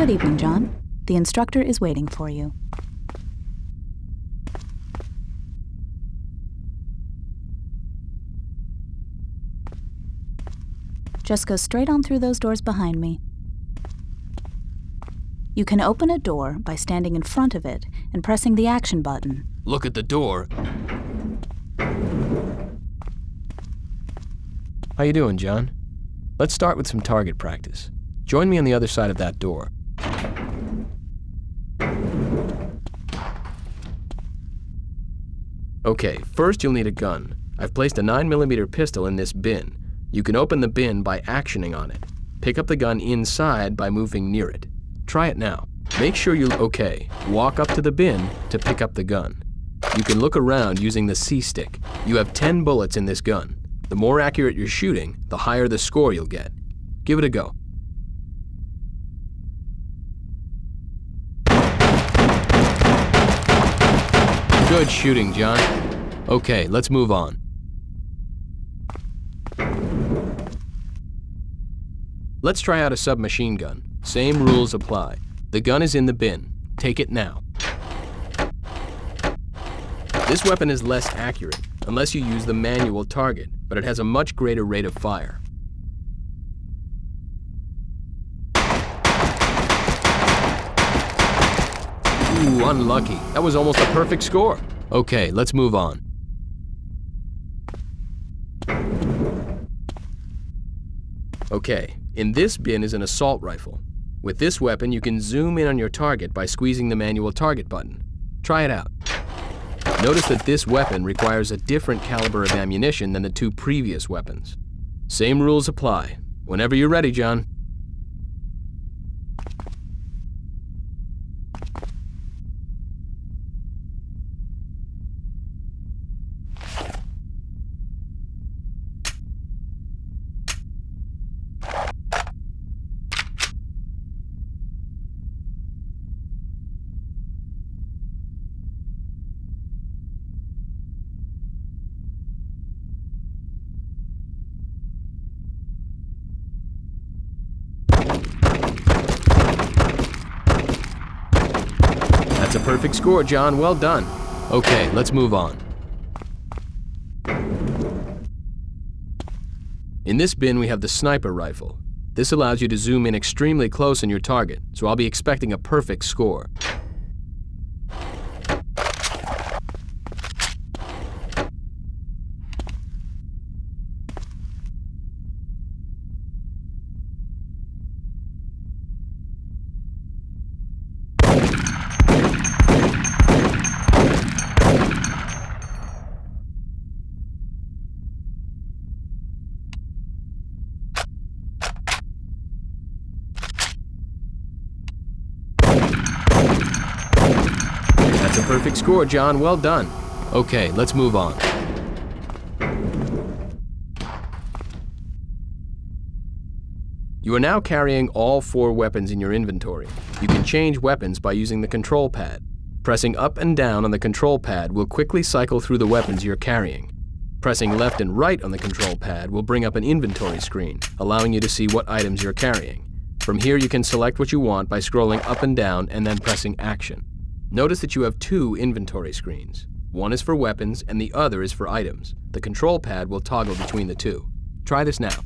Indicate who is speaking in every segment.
Speaker 1: Good evening, John. The instructor is waiting for you. Just go straight on through those doors behind me. You can open a door by standing in front of it and pressing the action button.
Speaker 2: Look at the door. How you doing, John? Let's start with some target practice. Join me on the other side of that door. Okay, first you'll need a gun. I've placed a 9mm pistol in this bin. You can open the bin by actioning on it. Pick up the gun inside by moving near it. Try it now. Make sure walk up to the bin to pick up the gun. You can look around using the C-stick. You have 10 bullets in this gun. The more accurate you're shooting, the higher the score you'll get. Give it a go. Good shooting, John. Okay, let's move on. Let's try out a submachine gun. Same rules apply. The gun is in the bin. Take it now. This weapon is less accurate, unless you use the manual target, but it has a much greater rate of fire. Ooh, unlucky. That was almost a perfect score. Okay, let's move on. Okay, in this bin is an assault rifle. With this weapon, you can zoom in on your target by squeezing the manual target button. Try it out. Notice that this weapon requires a different caliber of ammunition than the two previous weapons. Same rules apply. Whenever you're ready, John. That's a perfect score, John. Well done. Okay, let's move on. In this bin, we have the sniper rifle. This allows you to zoom in extremely close on your target, so I'll be expecting a perfect score. That's a perfect score, John. Well done. Okay, let's move on. You are now carrying all 4 weapons in your inventory. You can change weapons by using the control pad. Pressing up and down on the control pad will quickly cycle through the weapons you're carrying. Pressing left and right on the control pad will bring up an inventory screen, allowing you to see what items you're carrying. From here, you can select what you want by scrolling up and down and then pressing action. Notice that you have 2 inventory screens. One is for weapons and the other is for items. The control pad will toggle between the 2. Try this now.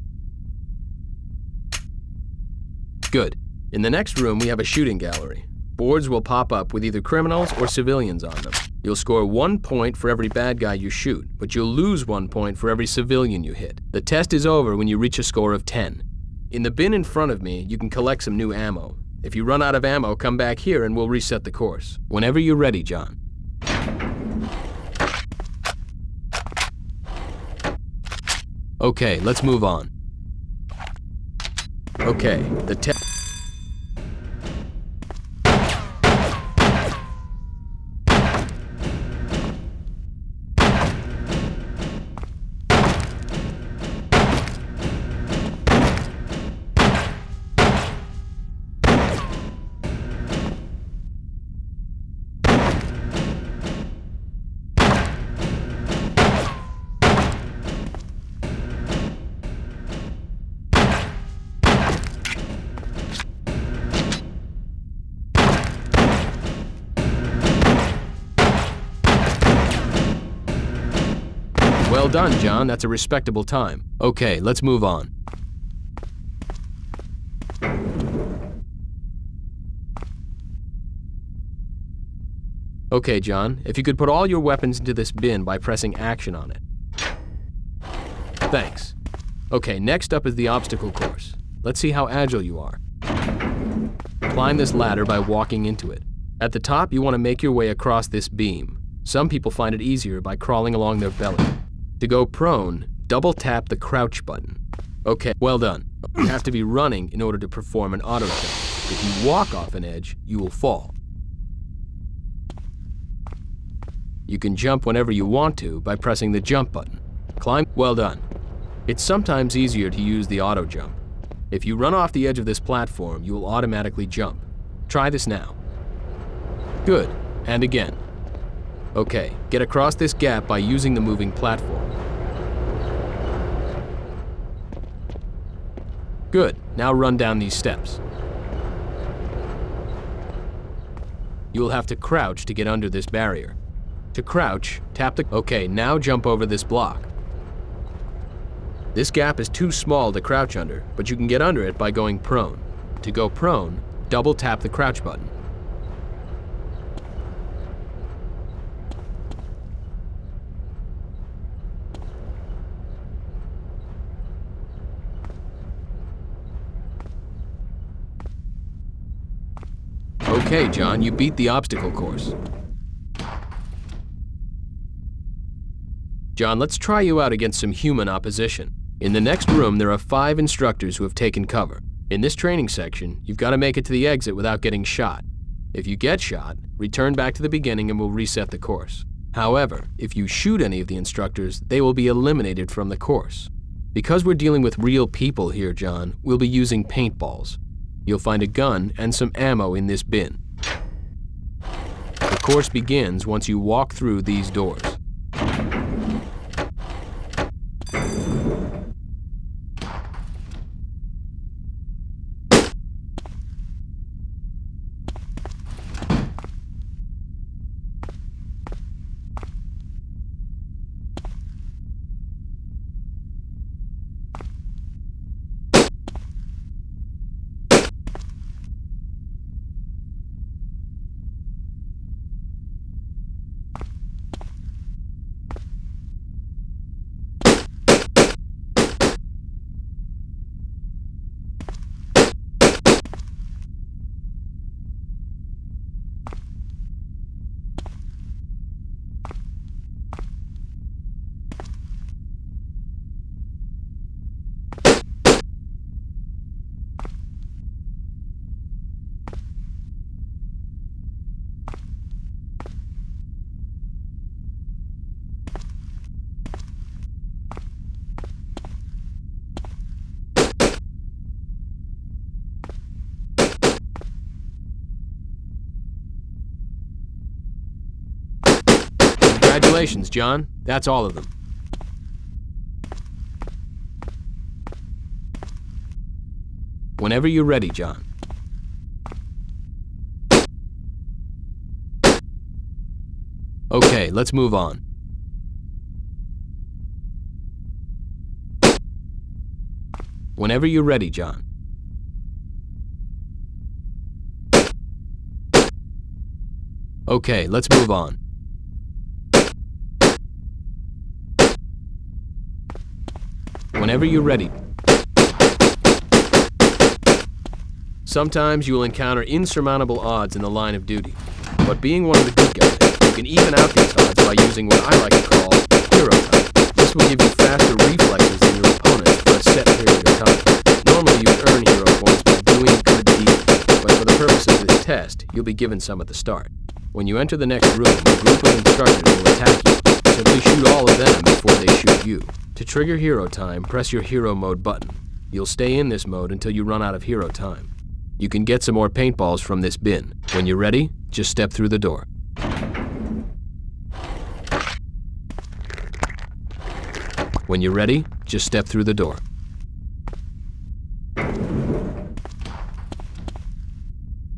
Speaker 2: Good. In the next room, we have a shooting gallery. Boards will pop up with either criminals or civilians on them. You'll score 1 point for every bad guy you shoot, but you'll lose 1 point for every civilian you hit. The test is over when you reach a score of 10. In the bin in front of me, you can collect some new ammo. If you run out of ammo, come back here and we'll reset the course. Whenever you're ready, John. Okay, let's move on. Okay, the test. Well done, John. That's a respectable time. Okay, let's move on. Okay, John, if you could put all your weapons into this bin by pressing action on it. Thanks. Okay, next up is the obstacle course. Let's see how agile you are. Climb this ladder by walking into it. At the top, you want to make your way across this beam. Some people find it easier by crawling along their belly. To go prone, double tap the crouch button. Okay, well done. You have to be running in order to perform an auto jump. If you walk off an edge, you will fall. You can jump whenever you want to by pressing the jump button. Climb, well done. It's sometimes easier to use the auto jump. If you run off the edge of this platform, you will automatically jump. Try this now. Good, and again. Okay, get across this gap by using the moving platform. Good, now run down these steps. You will have to crouch to get under this barrier. To crouch, tap the... Okay, now jump over this block. This gap is too small to crouch under, but you can get under it by going prone. To go prone, double tap the crouch button. Okay, John, you beat the obstacle course. John, let's try you out against some human opposition. In the next room, there are 5 instructors who have taken cover. In this training section, you've got to make it to the exit without getting shot. If you get shot, return back to the beginning and we'll reset the course. However, if you shoot any of the instructors, they will be eliminated from the course. Because we're dealing with real people here, John, we'll be using paintballs. You'll find a gun and some ammo in this bin. The course begins once you walk through these doors. Congratulations, John. That's all of them. Whenever you're ready, John. Okay, let's move on. Whenever you're ready, John. Okay, let's move on. Whenever you're ready. Sometimes you will encounter insurmountable odds in the line of duty, but being one of the good guys, you can even out these odds by using what I like to call hero time. This will give you faster reflexes than your opponents for a set period of time. Normally you would earn hero points by doing good deeds, but for the purposes of this test, you'll be given some at the start. When you enter the next room, a group of instructors will attack you. Simply shoot all of them before they shoot you. To trigger hero time, press your hero mode button. You'll stay in this mode until you run out of hero time. You can get some more paintballs from this bin. When you're ready, just step through the door. When you're ready, just step through the door.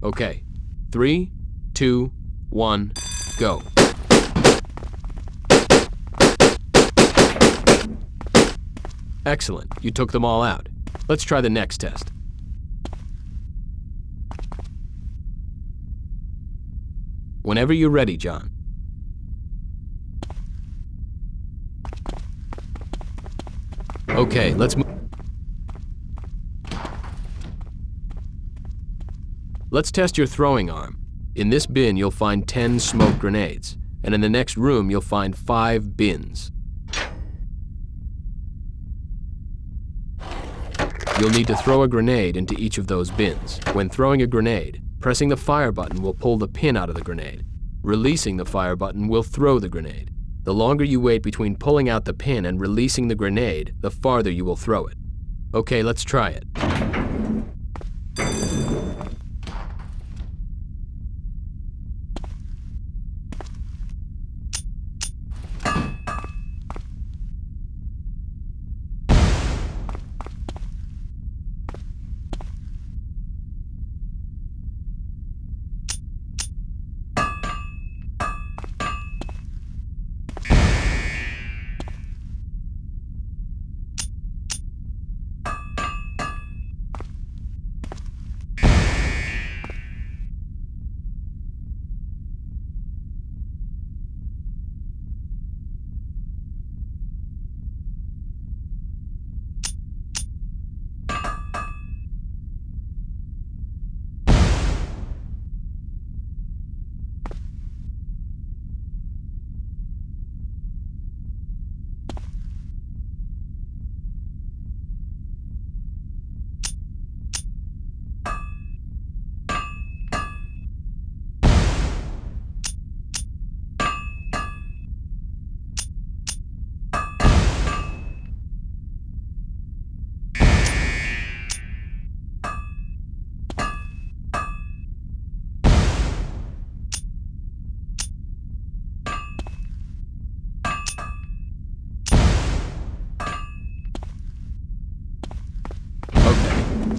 Speaker 2: Okay, 3, 2, 1, go. Excellent, you took them all out. Let's try the next test. Whenever you're ready, John. Okay, let's move. Let's test your throwing arm. In this bin, you'll find 10 smoke grenades, and in the next room, you'll find 5 bins. You'll need to throw a grenade into each of those bins. When throwing a grenade, pressing the fire button will pull the pin out of the grenade. Releasing the fire button will throw the grenade. The longer you wait between pulling out the pin and releasing the grenade, the farther you will throw it. Okay, let's try it.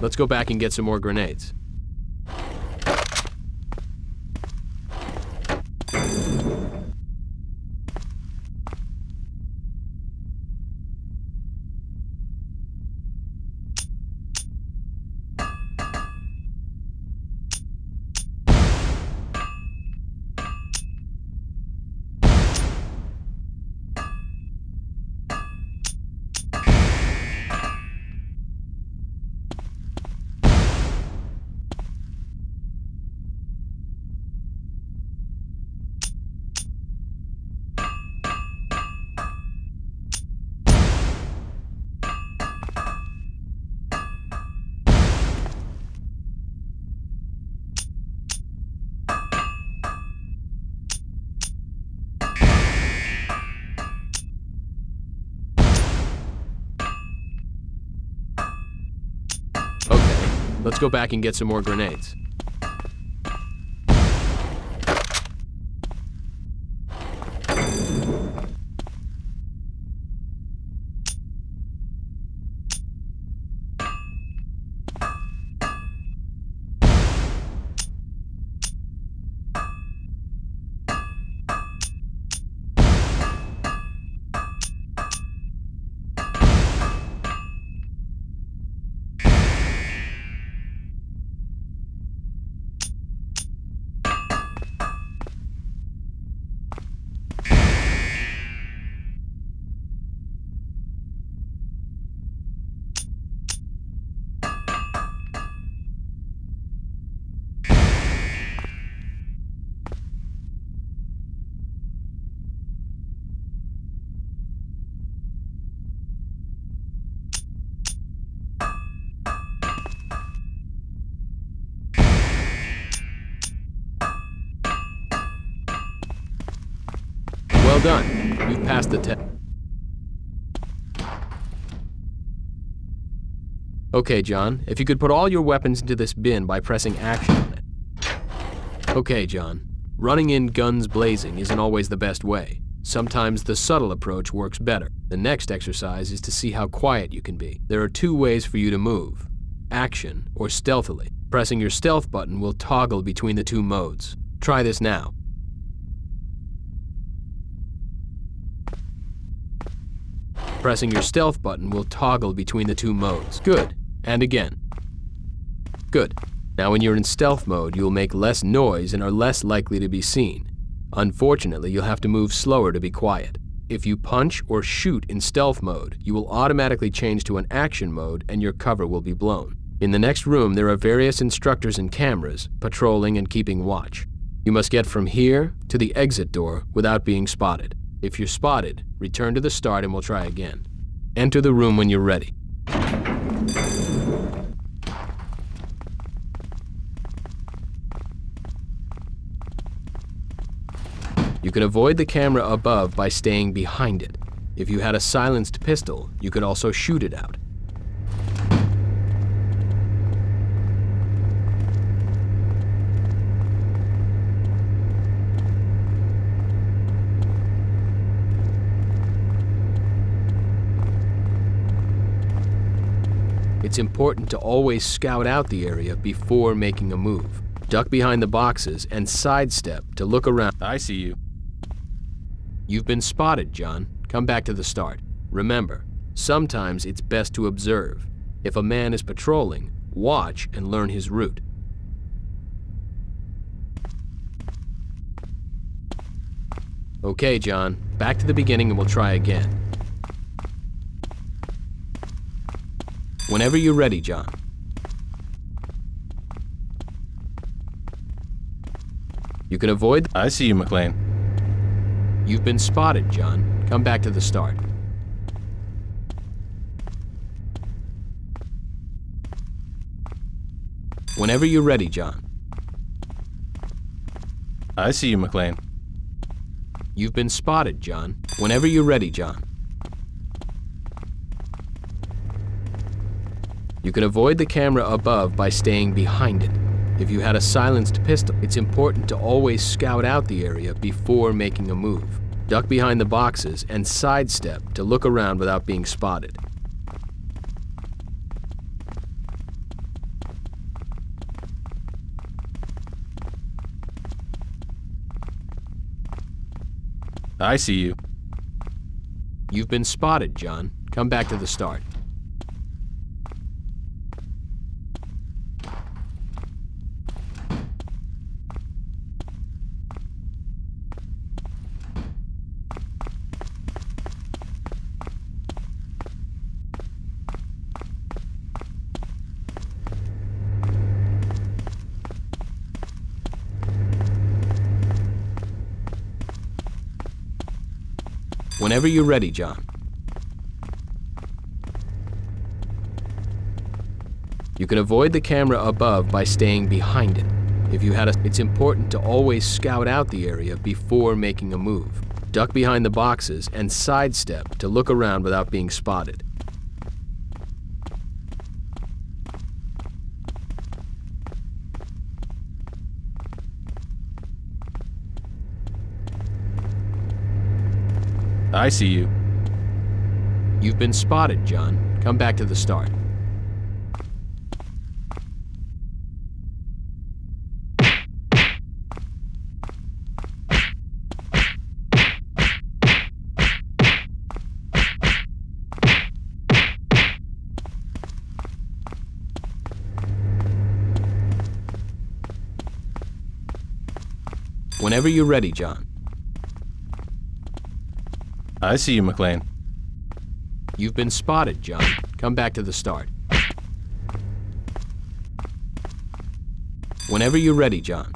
Speaker 2: Let's go back and get some more grenades. Let's go back and get some more grenades. Well done. You've passed the test. Okay, John, if you could put all your weapons into this bin by pressing action on it. Okay, John, running in guns blazing isn't always the best way. Sometimes the subtle approach works better. The next exercise is to see how quiet you can be. There are 2 ways for you to move: action or stealthily. Pressing your stealth button will toggle between the 2 modes. Try this now. Pressing your stealth button will toggle between the two modes. Good. And again. Good. Now when you're in stealth mode, you'll make less noise and are less likely to be seen. Unfortunately, you'll have to move slower to be quiet. If you punch or shoot in stealth mode, you will automatically change to an action mode and your cover will be blown. In the next room, there are various instructors and cameras, patrolling and keeping watch. You must get from here to the exit door without being spotted. If you're spotted, return to the start and we'll try again. Enter the room when you're ready. You can avoid the camera above by staying behind it. If you had a silenced pistol, you could also shoot it out. It's important to always scout out the area before making a move. Duck behind the boxes and sidestep to look around.
Speaker 3: I see you.
Speaker 2: You've been spotted, John. Come back to the start. Remember, sometimes it's best to observe. If a man is patrolling, watch and learn his route. Okay, John, back to the beginning and we'll try again. Whenever you're ready, John. You can avoid...
Speaker 3: I see you, McLean.
Speaker 2: You've been spotted, John. Come back to the start. Whenever you're ready, John.
Speaker 3: I see you, McLean.
Speaker 2: You've been spotted, John. Whenever you're ready, John. You can avoid the camera above by staying behind it. If you had a silenced pistol, it's important to always scout out the area before making a move. Duck behind the boxes and sidestep to look around without being spotted.
Speaker 3: I see you.
Speaker 2: You've been spotted, John. Come back to the start. Whenever you're ready, John. You can avoid the camera above by staying behind it. If you had a... It's important to always scout out the area before making a move. Duck behind the boxes and sidestep to look around without being spotted.
Speaker 3: I see you.
Speaker 2: You've been spotted, John. Come back to the start. Whenever you're ready, John.
Speaker 3: I see you, McLean.
Speaker 2: You've been spotted, John. Come back to the start. Whenever you're ready, John.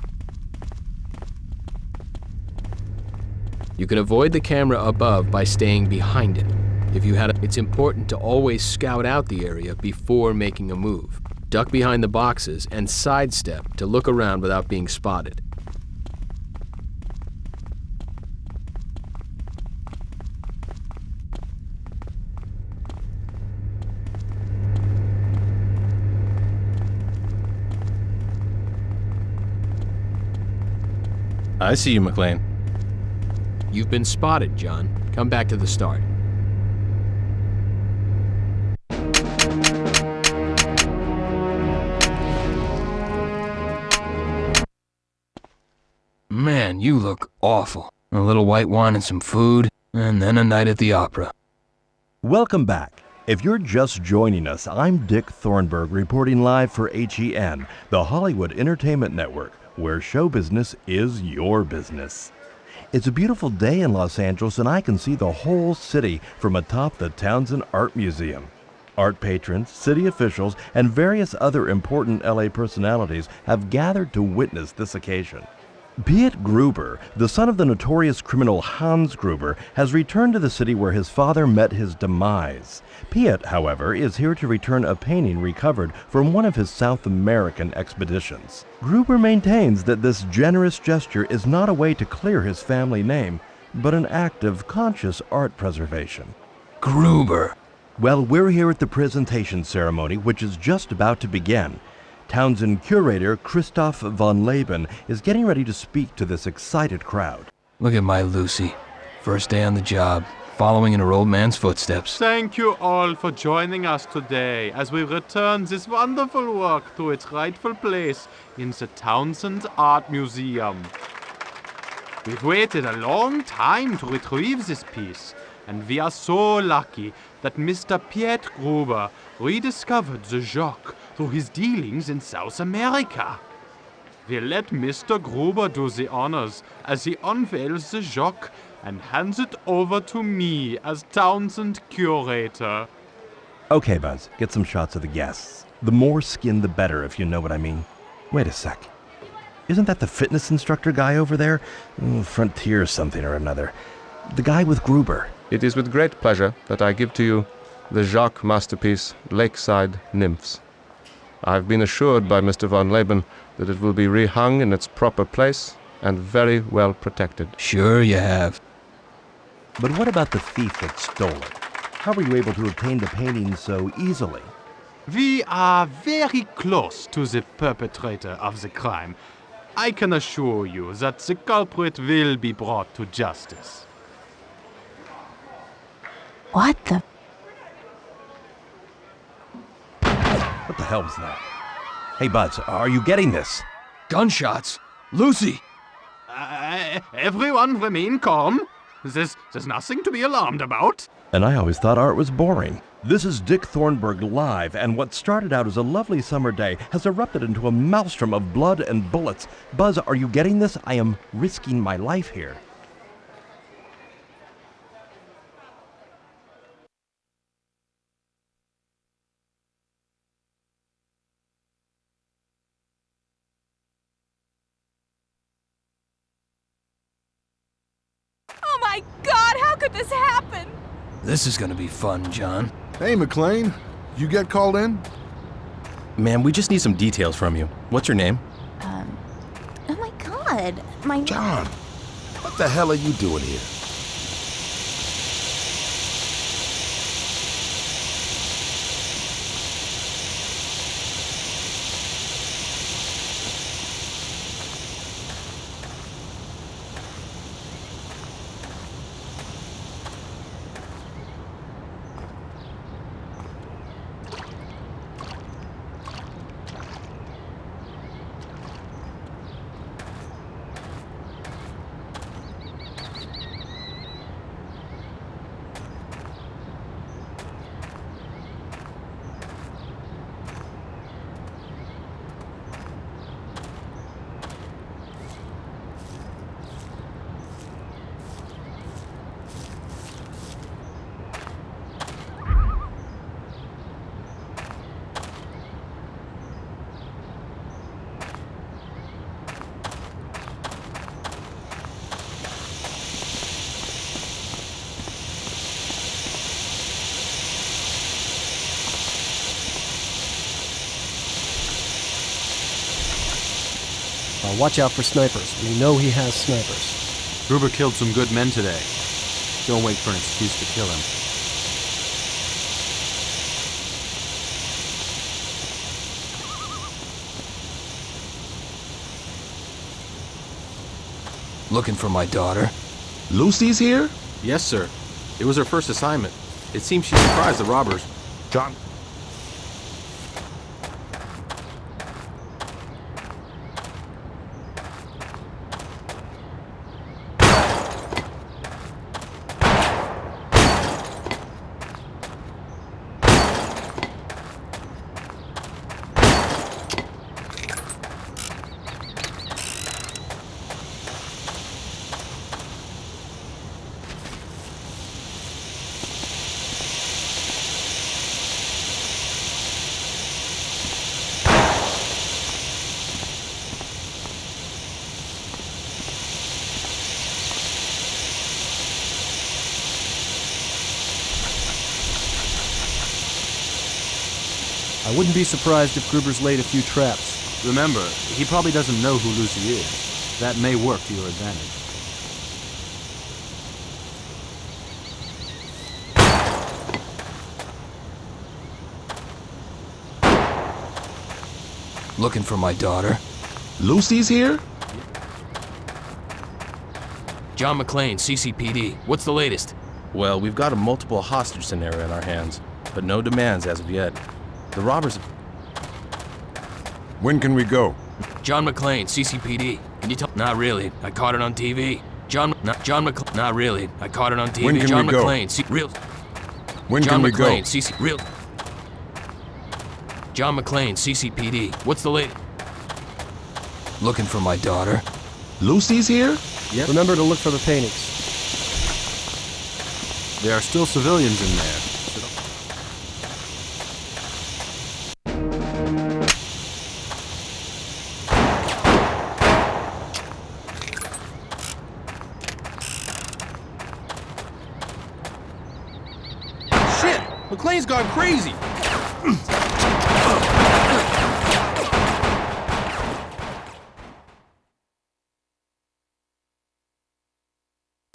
Speaker 2: You can avoid the camera above by staying behind it. If you had a... It's important to always scout out the area before making a move. Duck behind the boxes and sidestep to look around without being spotted.
Speaker 3: I see you, McLean.
Speaker 2: You've been spotted, John. Come back to the start.
Speaker 4: Man, you look awful. A little white wine and some food, and then a night at the opera. Welcome back. If you're just joining us, I'm Dick Thornburg reporting live for HEN, the Hollywood Entertainment Network, where show business is your business. It's a beautiful day in Los Angeles and I can see the whole city from atop the Townsend Art Museum. Art patrons, city officials, and various other important LA personalities have gathered to witness this occasion. Piet Gruber, the son of the notorious criminal Hans Gruber, has returned to the city where his father met his demise. Piet, however, is here to return a painting recovered from one of his South American expeditions. Gruber maintains that this generous gesture is not a way to clear his family name, but an act of conscious art preservation.
Speaker 2: Gruber.
Speaker 4: Well, we're here at the presentation ceremony, which is just about to begin. Townsend curator Christoph von Leben is getting ready to speak to this excited crowd.
Speaker 2: Look at my Lucy. First day on the job, following in her old man's footsteps.
Speaker 5: Thank you all for joining us today as we return this wonderful work to its rightful place in the Townsend Art Museum. We've waited a long time to retrieve this piece, and we are so lucky that Mr. Piet Gruber rediscovered the Jock through his dealings in South America. We'll let Mr. Gruber do the honors as he unveils the Jock and hands it over to me as Townsend curator.
Speaker 4: Okay, Buzz, get some shots of the guests. The more skin, the better, if you know what I mean. Wait a sec. Isn't that the fitness instructor guy over there? Frontier something or another. The guy with Gruber.
Speaker 6: It is with great pleasure that I give to you the Jacques masterpiece, Lakeside Nymphs. I have been assured by Mr. von Leben that it will be rehung in its proper place and very well protected.
Speaker 2: Sure you have.
Speaker 4: But what about the thief that stole it? How were you able to obtain the painting so easily?
Speaker 5: We are very close to the perpetrator of the crime. I can assure you that the culprit will be brought to justice.
Speaker 1: What the?
Speaker 4: What the hell was that? Hey, Buzz, are you getting this?
Speaker 2: Gunshots. Lucy.
Speaker 5: Everyone remain calm. There's nothing to be alarmed about.
Speaker 4: And I always thought art was boring. This is Dick Thornburg live, and what started out as a lovely summer day has erupted into a maelstrom of blood and bullets. Buzz, are you getting this? I am risking my life here.
Speaker 7: Oh my God, how could this happen?
Speaker 2: This is gonna be fun, John.
Speaker 8: Hey, McLean. You get called in?
Speaker 3: Ma'am, we just need some details from you. What's your name?
Speaker 7: Oh my God, my...
Speaker 8: John, what the hell are you doing here?
Speaker 9: Watch out for snipers. We know he has snipers.
Speaker 5: Gruber killed some good men today. Don't wait for an excuse to kill him.
Speaker 2: Looking for my daughter?
Speaker 8: Lucy's here?
Speaker 3: Yes, sir. It was her first assignment. It seems she surprised the robbers.
Speaker 8: John.
Speaker 9: I wouldn't be surprised if Gruber's laid a few traps.
Speaker 3: Remember, he probably doesn't know who Lucy is. That may work to your advantage.
Speaker 2: Looking for my daughter?
Speaker 8: Lucy's here?
Speaker 2: John McClane, CCPD. What's the latest?
Speaker 3: Well, we've got a multiple hostage scenario in our hands, but no demands as of yet. The robbers...
Speaker 8: When can we go?
Speaker 2: John McClane, CCPD. Can you tell? Not really. I caught it on TV. John McClane. Not really. I caught it on TV.
Speaker 8: When can
Speaker 2: John
Speaker 8: we go?
Speaker 2: McClane. Real.
Speaker 8: When
Speaker 2: John
Speaker 8: can we
Speaker 2: McClane,
Speaker 8: go?
Speaker 2: CC. Real. John McClane, CCPD. What's the latest? Looking for my daughter?
Speaker 8: Lucy's here?
Speaker 3: Yep.
Speaker 9: Remember to look for the paintings.
Speaker 3: There are still civilians in there. Shit! McClane's gone crazy!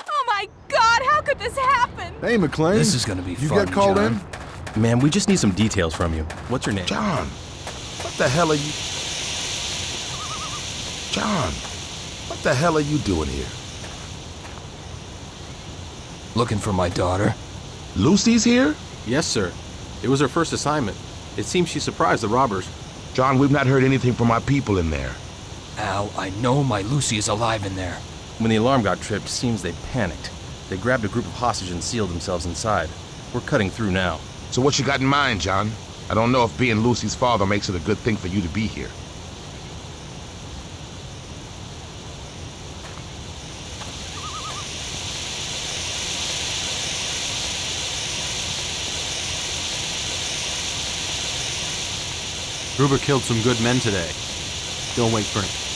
Speaker 7: Oh my God, how could this happen?
Speaker 8: Hey, McClane.
Speaker 2: This is gonna be
Speaker 8: You
Speaker 2: fun,
Speaker 8: got called
Speaker 2: John.
Speaker 8: in?
Speaker 3: Man, we just need some details from you. What's your name?
Speaker 8: John. What the hell are you... John. What the hell are you doing here?
Speaker 2: Looking for my daughter?
Speaker 8: Lucy's here?
Speaker 3: Yes, sir. It was her first assignment. It seems she surprised the robbers.
Speaker 8: John, we've not heard anything from our people in there.
Speaker 2: Al, I know my Lucy is alive in there.
Speaker 3: When the alarm got tripped, it seems they panicked. They grabbed a group of hostages and sealed themselves inside. We're cutting through now.
Speaker 8: So what you got in mind, John? I don't know if being Lucy's father makes it a good thing for you to be here.
Speaker 3: Gruber killed some good men today. Don't wait for him.